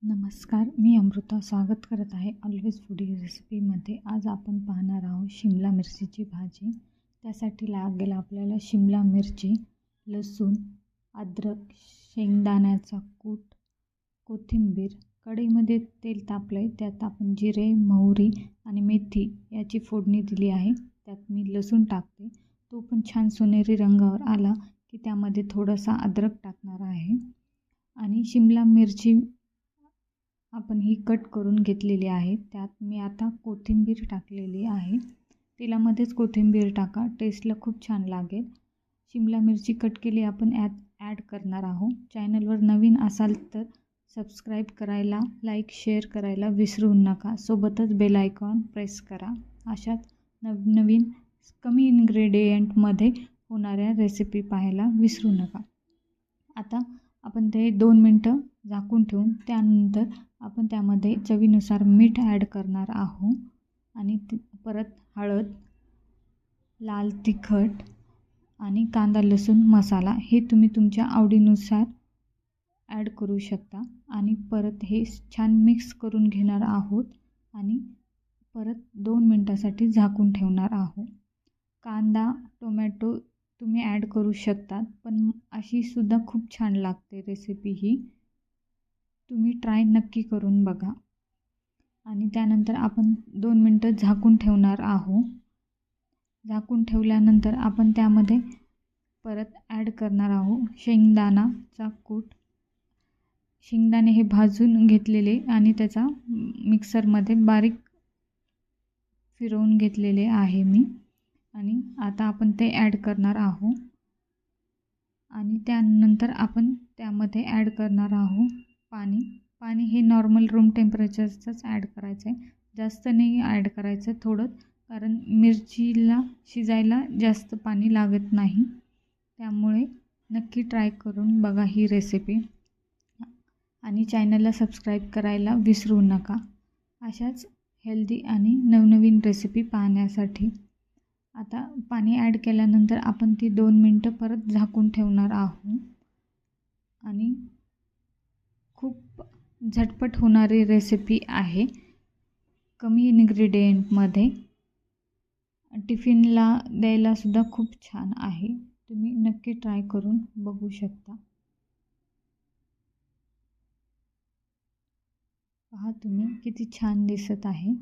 नमस्कार, मी अमृता स्वागत करत आहे ऑलवेज फूडी रेसिपीमध्ये. आज आपण पाहणार आहोत शिमला मिरचीची भाजी. त्यासाठी लागेल आपल्याला शिमला मिरची, लसूण, अद्रक, शेंगदाण्याचा कूट, कोथिंबीर. कढईमध्ये तेल तापलं आहे, त्यात आपण जिरे, मोहरी आणि मेथी याची फोडणी दिली आहे. त्यात मी लसूण टाकते. तो पण छान सोनेरी रंगावर आला की त्यामध्ये थोडासा अद्रक टाकणार आहे आणि शिमला मिरची आपण ही कट करून घेतलेली आहे. त्यात मी आता कोथिंबीर टाकलेली आहे. तेलामध्येच कोथिंबीर टाका, टेस्टला खूप छान लागेल. शिमला मिरची कट केली आपण ॲड करणार आहोत. चॅनलवर नवीन असाल तर सबस्क्राईब करायला, लाईक, शेअर करायला विसरू नका. सोबतच बेल आयकॉन प्रेस करा. अशाच नवनवीन कमी इन्ग्रेडियंटमध्ये होणाऱ्या रेसिपी पाहायला विसरू नका. आता आपण ते 2 मिनटं झाकून ठेवून त्यानंतर आपण त्यामध्ये चवीनुसार मीठ ॲड करणार आहोत आणि परत हळद, लाल तिखट आणि कांदा लसूण मसाला हे तुम्ही तुमच्या आवडीनुसार ॲड करू शकता. आणि परत हे छान मिक्स करून घेणार आहोत आणि परत 2 मिनटासाठी झाकून ठेवणार आहोत. कांदा, टोमॅटो तुम्ही ॲड करू शकतात, पण अशीसुद्धा खूप छान लागते रेसिपी ही. तुम्ही ट्राय नक्की करून बघा. आणि त्यानंतर आपण 2 मिनटं झाकून ठेवणार आहोत. झाकून ठेवल्यानंतर आपण त्यामध्ये परत ॲड करणार आहोत शेंगदाण्याचा कूट. शेंगदाणे हे भाजून घेतलेले आणि त्याचा मिक्सरमध्ये बारीक फिरवून घेतलेले आहे मी. आणि आता आपण ते ॲड करणार आहोत आणि त्यानंतर आपण त्यामध्ये ॲड करणार आहोत पाणी हे नॉर्मल रूम टेम्परेचरचंच ॲड करायचं आहे, जास्त नाही ॲड करायचं थोडं, कारण मिरचीला शिजायला जास्त पाणी लागत नाही. त्यामुळे नक्की ट्राय करून बघा ही रेसिपी आणि चॅनलला सबस्क्राईब करायला विसरू नका. अशाच हेल्दी आणि नवनवीन रेसिपी पाहण्यासाठी. आता पाणी ॲड केल्यानंतर आपण ती 2 मिनटं परत झाकून ठेवणार आहोत आणि खूप झटपट होणारी रेसिपी आहे. कमी इन्ग्रेडियंटमध्ये टिफिनला द्यायलासुद्धा खूप छान आहे. तुम्ही नक्की ट्राय करून बघू शकता. पहा तुम्ही किती छान दिसत आहे.